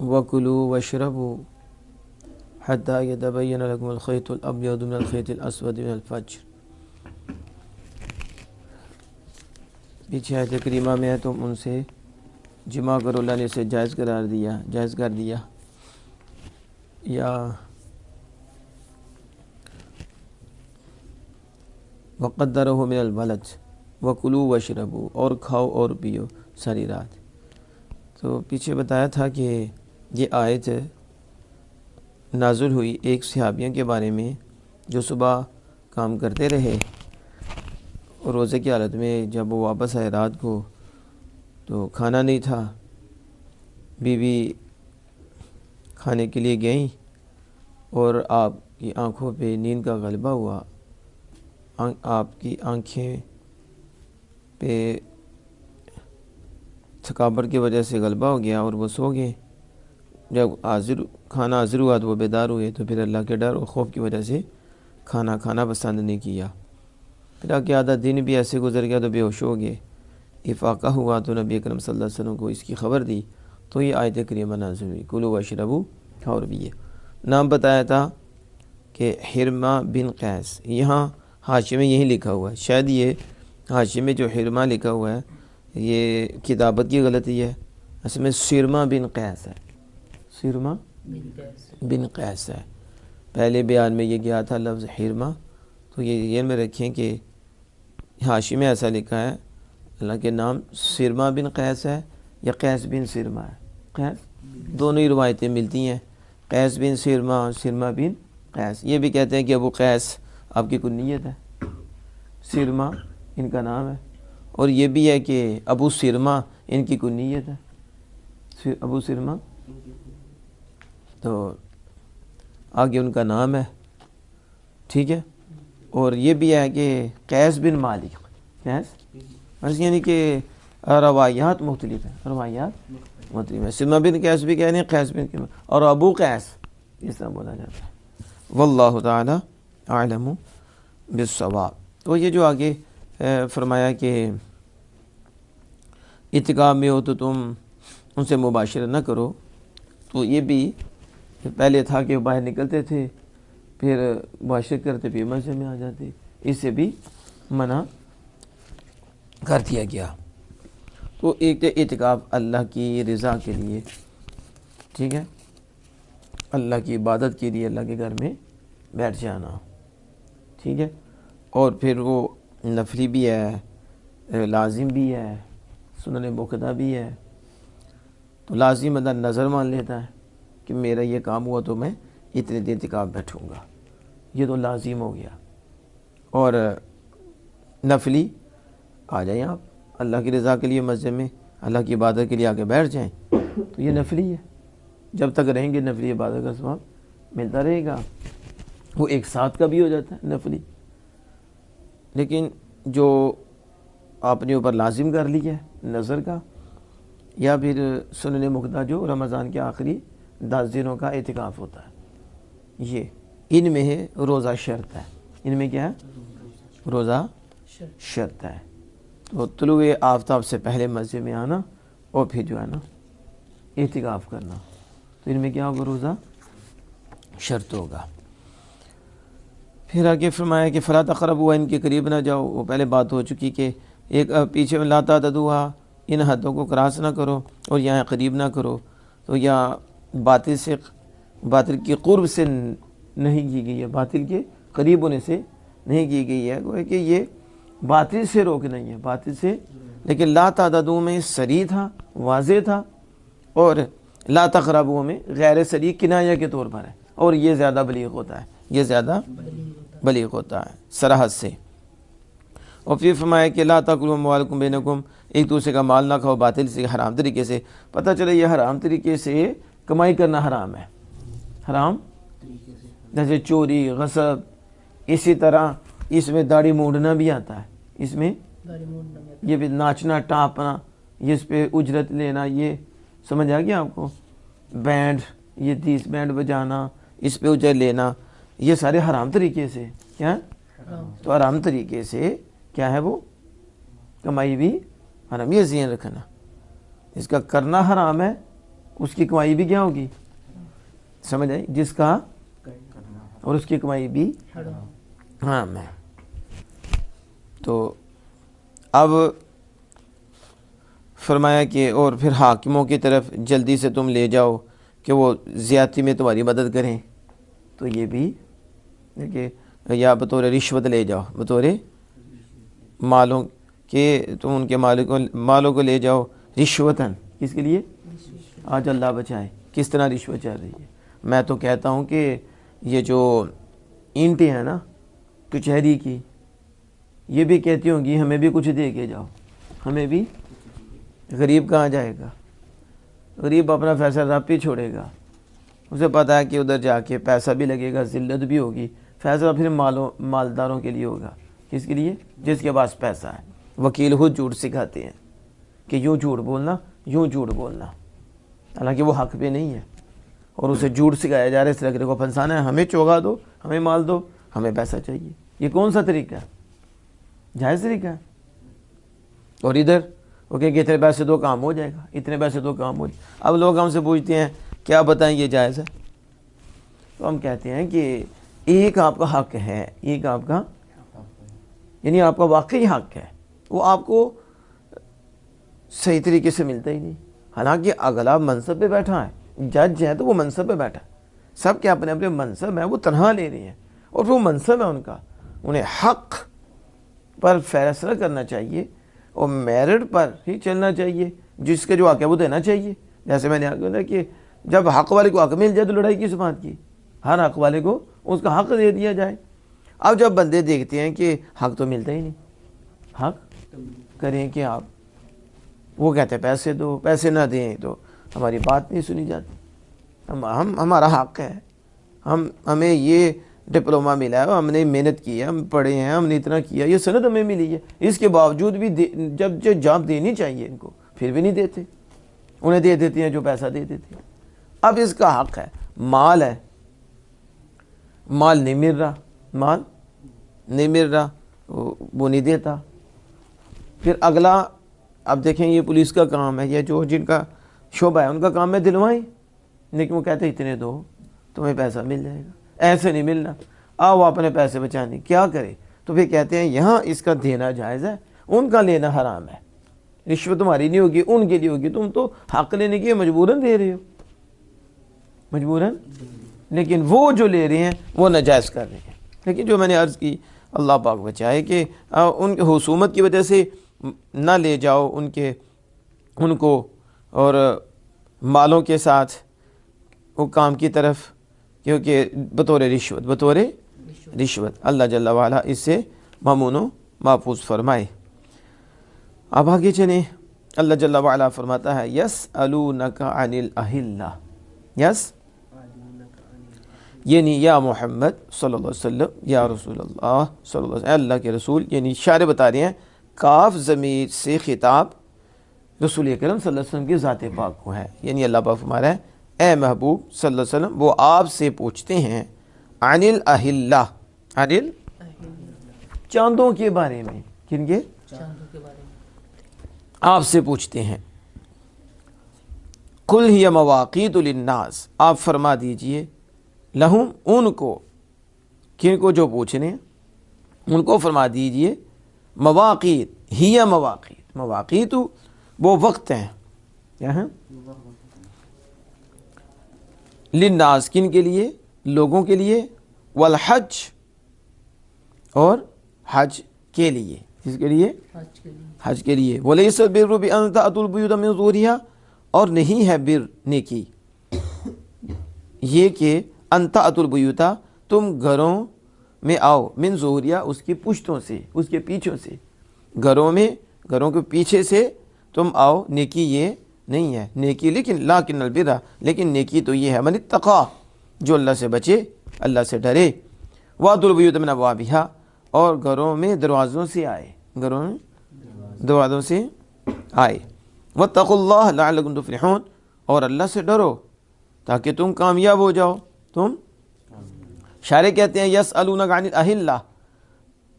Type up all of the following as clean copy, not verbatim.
وَكُلُوا وَاشْرَبُوا حَتَّى يَتَبَيَّنَ لَكُمُ الْخَيْطُ الْأَبْيَضُ مِنَ الْخَيْطِ الْأَسْوَدِ مِنَ الْفَجْرِ۔ پیچھے آیت کریمہ میں ہے تم ان سے جمع کرو، اللہ نے اسے جائز قرار دیا، جائز کر دیا، یا وَقَدَّرَهُ مِنَ الْبَلَدِ وَكُلُوا وَاشْرَبُوا، اور کھاؤ اور پیو ساری رات۔ تو پیچھے بتایا تھا کہ یہ آیت نازل ہوئی ایک صحابیوں کے بارے میں جو صبح کام کرتے رہے روزے کی حالت میں، جب وہ واپس آئے رات کو تو کھانا نہیں تھا، بیوی کھانے کے لیے گئیں اور آپ کی آنکھوں پہ نیند کا غلبہ ہوا، آپ کی آنکھیں پہ تھکاوٹ کی وجہ سے غلبہ ہو گیا اور وہ سو گئے۔ جب کھانا حاضر ہوا تو وہ بیدار ہوئے، تو پھر اللہ کے ڈر اور خوف کی وجہ سے کھانا پسند نہیں کیا۔ پھر آگے آدھا دن بھی ایسے گزر گیا تو بے ہوش ہو گئے، افاقہ ہوا تو نبی اکرم صلی اللہ علیہ وسلم کو اس کی خبر دی، تو یہ آیت کریمہ نازل ہوئی، کلوا واشربوا، کھاؤ اور پیے۔ نام بتایا تھا کہ حرمہ بن قیس، یہاں حاشیے میں یہی لکھا ہوا ہے، شاید یہ حاشیے میں جو حرمہ لکھا ہوا ہے یہ کتابت کی غلطی ہے، اصل میں سرمہ بن قیس ہے، سرمہ بن قیس ہے۔ پہلے بیان میں یہ گیا تھا لفظ حرمہ، تو یہ میں رکھیں کہ حاشی میں ایسا لکھا ہے اللہ کے نام سرمہ بن قیس ہے یا قیس بن سرمہ ہے، قیس، دونوں ہی روایتیں ملتی ہیں، قیس بن سرمہ اور سرمہ بن قیس۔ یہ بھی کہتے ہیں کہ ابو قیس آپ کی کنیت ہے، سرمہ ان کا نام ہے، اور یہ بھی ہے کہ ابو سرمہ ان کی کنیت ہے، ابو سرمہ تو آگے ان کا نام ہے، ٹھیک ہے۔ اور یہ بھی ہے کہ قیس بن مالک، قیس یعنی کہ روایات مختلف ہیں، روایات مختلف ہیں، سرمہ بن قیس بھی کہنے ہیں، قیس بن اور ابو قیس اس طرح بولا جاتا ہے۔ واللہ تعالی اعلم بالصواب۔ تو یہ جو آگے فرمایا کہ اعتکاف میں ہو تو تم ان سے مباشرت نہ کرو، تو یہ بھی پہلے تھا کہ باہر نکلتے تھے پھر مباشرت کرتے پھر مسجد میں آ جاتے، اس سے بھی منع کر دیا گیا۔ تو ایک اعتکاف اللہ کی رضا کے لیے، ٹھیک ہے، اللہ کی عبادت کے لیے اللہ کے گھر میں بیٹھ جانا، ٹھیک ہے، اور پھر وہ نفلی بھی ہے، لازم بھی ہے، سنن موقدہ بھی ہے۔ تو لازم بندہ نظر مان لیتا ہے کہ میرا یہ کام ہوا تو میں اتنے دن اعتکاف بیٹھوں گا، یہ تو لازم ہو گیا۔ اور نفلی آ جائیں آپ اللہ کی رضا کے لیے مسجد میں، اللہ کی عبادت کے لیے آگے بیٹھ جائیں، تو یہ نفلی ہے، جب تک رہیں گے نفلی عبادت کا ثواب ملتا رہے گا۔ وہ ایک ساتھ کا بھی ہو جاتا ہے نفلی، لیکن جو آپ نے اوپر لازم کر لیا ہے نظر کا، یا پھر سنن موقدہ جو رمضان کے آخری 10 دنوں کا اعتکاف ہوتا ہے، یہ ان میں ہے روزہ شرط ہے، ان میں کیا ہے؟ روزہ شرط ہے۔ تو طلوع آفتاب سے پہلے مسجد میں آنا اور پھر جو ہے نا اعتکاف کرنا، تو ان میں کیا ہوگا؟ روزہ شرط ہوگا۔ پھر آگے فرمایا کہ فلا تقربوا، ان کے قریب نہ جاؤ، وہ پہلے بات ہو چکی کہ ایک پیچھے میں لا تعتدوا، ان حدوں کو کراس نہ کرو اور یہاں قریب نہ کرو، تو یا باطل کی قرب سے نہیں کی گئی ہے، باطل کے قریب ہونے سے نہیں کی گئی ہے، گویا کہ یہ باطل سے روک نہیں ہے، باطل سے، لیکن لا تعتدوا میں صریح تھا، واضح تھا، اور لا تقربوا میں غیر صریح کنایہ کے طور پر ہے، اور یہ زیادہ بلیغ ہوتا ہے، یہ زیادہ بلیغ ہوتا ہے صراحت سے۔ اور پھر فرمایا کہ لا تاکلوا اموالکم بینکم، ایک دوسرے کا مال نہ کھاؤ باطل سے، حرام طریقے سے۔ پتہ چلے یہ حرام طریقے سے کمائی کرنا حرام ہے، حرام جیسے چوری، غصب، اسی طرح اس میں داڑھی مونڈنا بھی آتا ہے، اس میں یہ بھی ناچنا ٹاپنا، اس پہ اجرت لینا، یہ سمجھ آ گیا آپ کو؟ بینڈ، یہ 30 بینڈ بجانا، اس پہ اجرت لینا، یہ سارے حرام طریقے سے، کیا؟ تو حرام طریقے سے کیا ہے وہ کمائی بھی حرام، یہ ذہن رکھنا، اس کا کرنا حرام ہے اس کی کمائی بھی کیا ہوگی؟ سمجھ آئی؟ جس کا اور اس کی کمائی بھی حرام ہے۔ تو اب فرمایا کہ اور پھر حاکموں کی طرف جلدی سے تم لے جاؤ کہ وہ زیادتی میں تمہاری مدد کریں، تو یہ بھی کہ یا بطور رشوت لے جاؤ، بطور مالوں کہ تم ان کے مالوں کو لے جاؤ رشوتاً۔ کس کے لیے؟ آج اللہ بچائے کس طرح رشوت چل رہی ہے۔ میں تو کہتا ہوں کہ یہ جو اینٹیں ہیں نا کچہری کی، یہ بھی کہتی ہوں گی ہمیں بھی کچھ دے کے جاؤ، ہمیں بھی۔ غریب کہاں جائے گا؟ غریب اپنا فیصلہ رب پہ چھوڑے گا، اسے پتہ ہے کہ ادھر جا کے پیسہ بھی لگے گا، ذلت بھی ہوگی، فیصلہ پھر مالداروں کے لیے ہوگا۔ کس کے لیے؟ جس کے پاس پیسہ ہے۔ وکیل خود جھوٹ سکھاتے ہیں کہ یوں جھوٹ بولنا، یوں جھوٹ بولنا، حالانکہ وہ حق پہ نہیں ہے، اور اسے جھوٹ سکھایا جا رہا ہے، اس طرح کو پھنسانا ہے، ہمیں چوگا دو، ہمیں مال دو، ہمیں پیسہ چاہیے۔ یہ کون سا طریقہ ہے؟ جائز طریقہ ہے؟ اور ادھر وہ کہ اتنے پیسے دو کام ہو جائے گا، اتنے پیسے دو کام ہو جائے گا۔ اب لوگ ہم سے پوچھتے ہیں کیا بتائیں یہ جائز ہے؟ تو ہم کہتے ہیں کہ ایک آپ کا حق ہے، ایک آپ کا یعنی آپ کا واقعی حق ہے، وہ آپ کو صحیح طریقے سے ملتا ہی نہیں، حالانکہ اگلا منصب پہ بیٹھا ہے، جج ہے تو وہ منصب پہ بیٹھا ہے، سب کے اپنے اپنے منصب ہیں، وہ تنہا لے رہے ہیں، اور وہ منصب ہے ان کا، انہیں حق پر فیصلہ کرنا چاہیے اور میرٹ پر ہی چلنا چاہیے، جس کے جو حق ہے وہ دینا چاہیے۔ جیسے میں نے کہا کہ جب حق والے کو حق مل جائے تو لڑائی کس بات کی؟ ہر حق والے کو اس کا حق دے دیا جائے۔ اب جب بندے دیکھتے ہیں کہ حق تو ملتا ہی نہیں، حق کریں کہ آپ، وہ کہتے ہیں پیسے دو، پیسے نہ دیں تو ہماری بات نہیں سنی جاتی، ہمارا حق ہے، ہمیں یہ ڈپلومہ ملا ہے، ہم نے محنت کی ہے، ہم پڑھے ہیں، ہم نے اتنا کیا، یہ سند ہمیں ملی ہے، اس کے باوجود بھی جب جو جاب دینی چاہیے ان کو پھر بھی نہیں دیتے، انہیں دے دیتے ہیں جو پیسہ دے دیتے ہیں۔ اب اس کا حق ہے، مال ہے، مال نہیں مل رہا، مال نہیں مل رہا، وہ نہیں دیتا۔ پھر اگلا، اب دیکھیں یہ پولیس کا کام ہے، یہ جو جن کا شعبہ ہے ان کا کام ہے دلوائیں، لیکن وہ کہتے ہیں اتنے دو تمہیں پیسہ مل جائے گا، ایسے نہیں ملنا، آؤ اپنے پیسے بچانے، کیا کرے؟ تو پھر کہتے ہیں یہاں اس کا دینا جائز ہے، ان کا لینا حرام ہے، رشوت تمہاری نہیں ہوگی، ان کے لیے ہوگی، تم تو حق لینے کے مجبوراً دے رہے ہو، مجبوراً، لیکن وہ جو لے رہے ہیں وہ ناجائز کر رہے ہیں۔ لیکن جو میں نے عرض کی، اللہ پاک بچائے کہ ان کی حکومت کی وجہ سے نہ لے جاؤ ان کو اور مالوں کے ساتھ وہ کام کی طرف، کیونکہ بطور رشوت اللہ جل وعلا اس سے ممنوع و محفوظ فرمائے۔ اب آگے چلیں، اللہ جل وعلا فرماتا ہے یسألونک عن الاہلہ، یعنی یا محمد صلی اللہ علیہ وسلم، یا رسول اللہ صلی اللہ علیہ وسلم، اللہ کے رسول، یعنی شاعر بتا رہے ہیں کاف ضمیر سے خطاب رسول اکرم صلی اللہ علیہ وسلم کی ذات پاک کو ہے، یعنی اللہ پاک فرما رہا ہے اے محبوب صلی اللہ علیہ وسلم، وہ آپ سے پوچھتے ہیں عن الاہلہ، چاندوں کے بارے میں، کن کے؟ چاندوں کے بارے میں آپ سے پوچھتے ہیں۔ قل ہی مواقیت للناس، آپ فرما دیجئے لہم، ان کو، کن کو جو پوچھنے ہیں ان کو فرما دیجئے، مواقیت ہی مواقیت وہ وقت ہیں، کیا ہیں؟ للناس، کن کے لیے؟ لوگوں کے لیے، والحج، اور حج کے لیے، کس کے لیے؟ حج کے لیے۔ وَلَيْسَ الْبِرُّ بِأَن تَأْتُوا الْبُيُوتَ مِن ظُهُورِهَا، اور نہیں ہے بر نیکی یہ کہ ان تأتوا البیوت، تم گھروں میں آؤ، من ظہوریہ، اس کی پشتوں سے، اس کے پیچھوں سے، گھروں کے پیچھے سے تم آؤ، نیکی یہ نہیں ہے نیکی، لیکن البر، لیکن نیکی تو یہ ہے من اتقا، جو اللہ سے بچے، اللہ سے ڈرے، وَأْتُوا الْبُيُوتَ مِنْ أَبْوَابِهَا، اور گھروں میں دروازوں سے آئے، گھروں میں دروازوں سے آئے، وَاتَّقُوا اللَّهَ لَعَلَّكُمْ تُفْلِحُونَ، اور اللہ سے ڈرو تاکہ تم کامیاب ہو جاؤ، تم۔ شاعر کہتے ہیں یسألونک عن الاہلہ،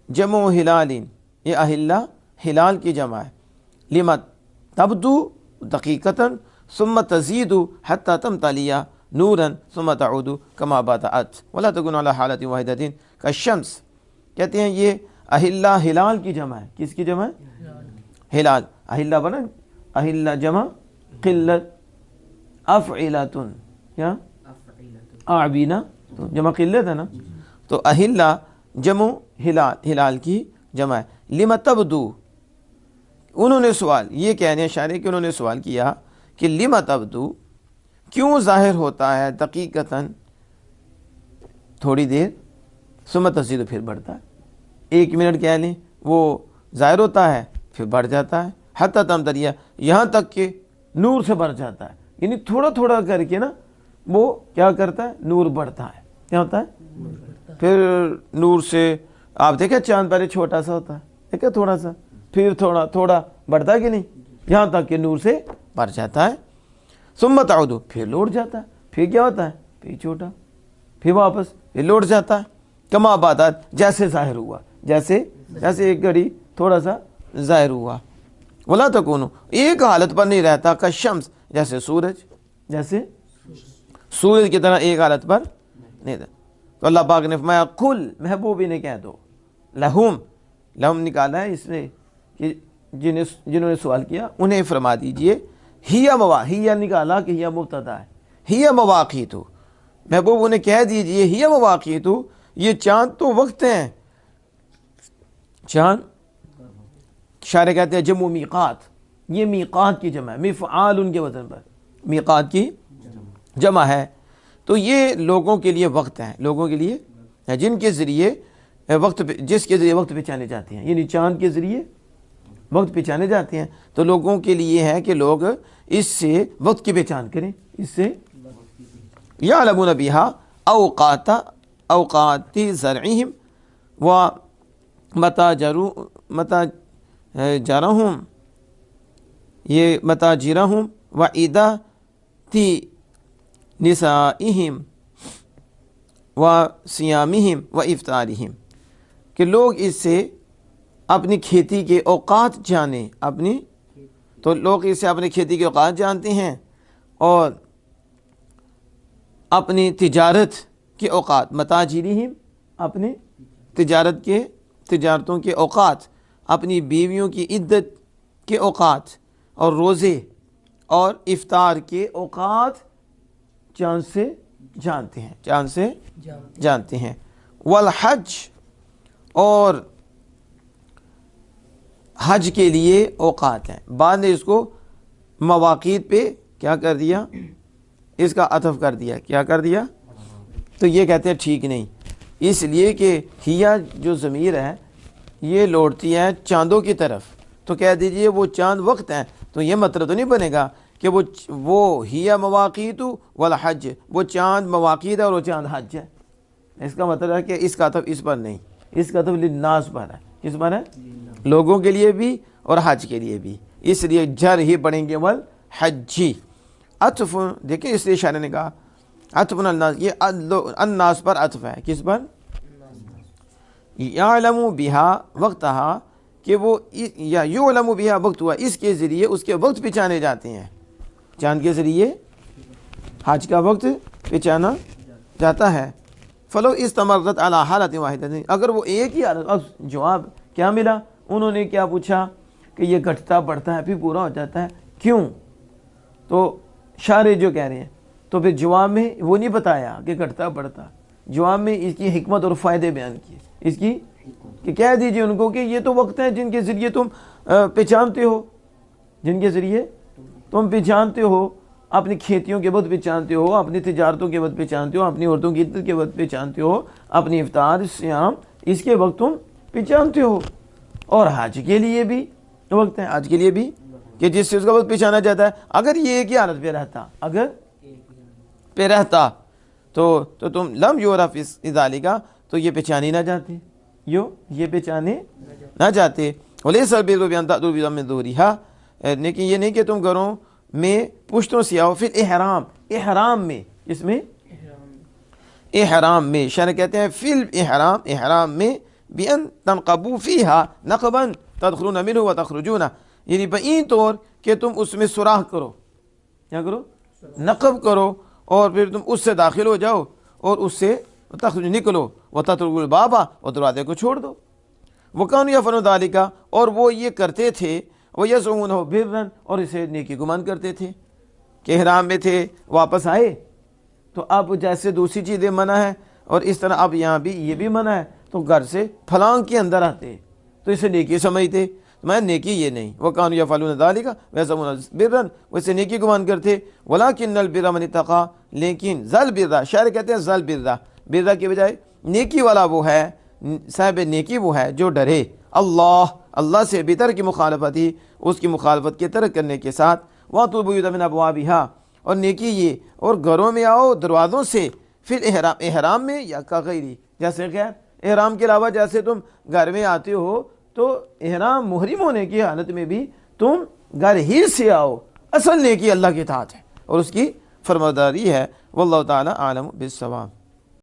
جمع ہلال، یہ اہلہ ہلال کی جمع ہے، لما تبدو دقیقتاً، ثم تزيد حتى تمتلئ نورا ثم تعود كما بدأت ولا تكون على حالة واحدة كالشمس. کہتے ہیں یہ اہلا ہلال کی جمع ہے. کس کی جمع ہے؟ ہلال. اہلا بنا اہلا جمع قلت افعلتن کیا اعبینا جمع قلت ہے نا. تو اہلا جمع ہلال ہلال کی جمع ہے. لم تبدو انہوں نے سوال یہ کہنے اشارے کہ انہوں نے سوال کیا کہ لم تبدو کیوں ظاہر ہوتا ہے دقیقتاً تھوڑی دیر ثم تزيد پھر بڑھتا ہے. 1 منٹ کہہ لیں وہ ظاہر ہوتا ہے پھر بڑھ جاتا ہے. حتی تمتلئ یہاں تک کہ نور سے بڑھ جاتا ہے. یعنی تھوڑا تھوڑا کر کے نا وہ کیا کرتا ہے نور بڑھتا ہے. کیا ہوتا ہے پھر نور سے آپ دیکھیں چاند پہلے چھوٹا سا ہوتا ہے دیکھیں تھوڑا سا پھر تھوڑا تھوڑا بڑھتا ہے کہ نہیں یہاں تک کہ نور سے بڑھ جاتا ہے. ثم تعود پھر لوٹ جاتا ہے. پھر کیا ہوتا ہے پھر چھوٹا پھر واپس پھر لوٹ جاتا ہے. کما بدأت جیسے ظاہر ہوا جیسے ایک گھڑی تھوڑا سا ظاہر ہوا. ولا تکون ایک حالت پر نہیں رہتا کالشمس جیسے سورج کی طرح ایک حالت پر نہیں رہتا. تو اللہ پاک نے فرمایا قل محبوبی نے کہہ دو لہم نکالا ہے اس نے کہ جنہوں نے سوال کیا انہیں فرما دیجئے ہی نکالا کہ ہی مبتدا ہے. ہی مواقیت محبوب انہیں کہہ دیجئے ہی مواقیت یہ چاند تو وقت ہیں. چاند شاعر کہتے ہیں جمع میقات یہ میقات کی جمع ہے. مفعال ان کے وزن پر میقات کی جمع ہے. تو یہ لوگوں کے لیے وقت ہیں لوگوں کے لیے جن کے ذریعے جس کے ذریعے وقت پہچانے جاتے ہیں. یعنی چاند کے ذریعے وقت پہچانے جاتے ہیں. تو لوگوں کے لیے ہے کہ لوگ اس سے وقت کی پہچان کریں. اس سے یعلمون بہا اوقات زرعہم و متاجرہم یہ متاجرہم و عیدات نسائہم و صیامہم و افطارہم کہ لوگ اس سے اپنی کھیتی کے اوقات جانیں. تو لوگ اس سے اپنی کھیتی کے اوقات جانتے ہیں اور اپنی تجارت کے اوقات متاجرہم اپنی تجارتوں کے اوقات اپنی بیویوں کی عدت کے اوقات اور روزے اور افطار کے اوقات چاند سے جانتے ہیں. والحج اور حج کے لیے اوقات ہیں. بعد نے اس کو مواقیت پہ کیا کر دیا اس کا عطف کر دیا. کیا کر دیا تو یہ کہتے ہیں ٹھیک نہیں اس لیے کہ ہیا جو ضمیر ہے یہ لوٹتی ہے چاندوں کی طرف. تو کہہ دیجئے وہ چاند وقت ہیں. تو یہ مطلب تو نہیں بنے گا کہ وہ ہیا مواقیت والحج وہ چاند مواقیت ہے اور وہ چاند حج ہے. اس کا مطلب ہے کہ اس کا عطف اس پر نہیں اس کا عطف للناس پر ہے. کس پر ہے لوگوں کے لیے بھی اور حج کے لیے بھی. اس لیے جر ہی پڑھیں گے والحجی. عطف دیکھیں اس لیے شاعر نے کہا عطف الناس یہ الناس پر عطف ہے. کس پر یعلم بہا وقتہا کہ وہ یا یعلم بہا وقت ہوا اس کے ذریعے اس کے وقت پہچانے جاتے ہیں. چاند کے ذریعے حج کا وقت پہچانا جاتا ہے. فلو استمرت علی حالت واحدہ اگر وہ ایک ہی حالت. اب جواب کیا ملا انہوں نے کیا پوچھا کہ یہ گھٹتا بڑھتا ہے پھر پورا ہو جاتا ہے کیوں. تو شارع جو کہہ رہے ہیں تو پھر جواب میں وہ نہیں بتایا کہ گھٹتا بڑھتا. جواب میں اس کی حکمت اور فائدے بیان کیے. اس کی کہ کہہ دیجئے ان کو کہ یہ تو وقت ہیں جن کے ذریعے تم پہچانتے ہو جن کے ذریعے تم پہچانتے ہو اپنی کھیتیوں کے وقت پہچانتے ہو اپنی تجارتوں کے وقت پہچانتے ہو اپنی عورتوں کی عدت کے وقت پہچانتے ہو اپنی افطار صیام اس کے وقت تم پہچانتے ہو. اور حج کے لیے بھی وقت ہے حج کے لیے بھی کہ جس سے اس کا وقت پہچانا جاتا ہے. اگر یہ ایک ہی حالت پہ رہتا تو تم لم یعرف ذالک تو یہ پہچانے نہ جاتے یہ پہچانے نہ جاتے. ولیس البر بان تأتوا بضم ظہورہا لیکن یہ نہیں کہ تم گھروں میں پشتوں سے آؤ. پھر احرام میں اس میں احرام میں شرع کہتے ہیں فی احرام میں بان تنقبوا فیہا نقبا تدخلون منہ وتخرجون یعنی بئیں طور کہ تم اس میں سوراخ کرو کیا کرو؟ نقب کرو، اور پھر تم اس سے داخل ہو جاؤ اور اس سے تخرج نکلو، وتترکوا الباب، اور دروازے کو چھوڑ دو۔ وکانوا یفعلون ذلک، اور وہ یہ کرتے تھے، ویزعمون برا، اور اسے نیکی گمان کرتے تھے کہ احرام میں تھے، واپس آئے تو اب جیسے دوسری چیزیں منع ہے اور اس طرح اب یہاں بھی یہ بھی منع ہے، تو گھر سے پھلانگ کے اندر آتے تو اسے نیکی سمجھتے، میں نیکی یہ نہیں۔ وَكَانُوا يَفْعَلُونَ ذَلِكَ وَيَزْعُمُونَ بِرًّا، ویسے نیکی گمان کرتے، وَلَكِنَّ الْبِرَّ مَنِ اتَّقَىٰ، لیکن ذَل بِرَّ، شاعر کہتے ہیں ذَل بِرَّ، برہ کی بجائے نیکی والا وہ ہے، صاحب نیکی وہ ہے جو ڈرے اللہ سے، بتر کی مخالفت ہی، اس کی مخالفت کے ترک کرنے کے ساتھ، وَأْتُوا الْبُيُوتَ مِنْ أَبْوَابِهَا، اور نیکی یہ، اور گھروں میں آؤ دروازوں سے، پھر احرام میں یا کغیری، جیسے غیر احرام کے علاوہ جیسے تم گھر میں آتے ہو تو احرام محرم ہونے کی حالت میں بھی تم گھر ہی سے آؤ، اصل نیکی اللہ کے اطاعت ہے اور اس کی فرمانبرداری ہے۔ واللہ تعالی عالم بالصواب۔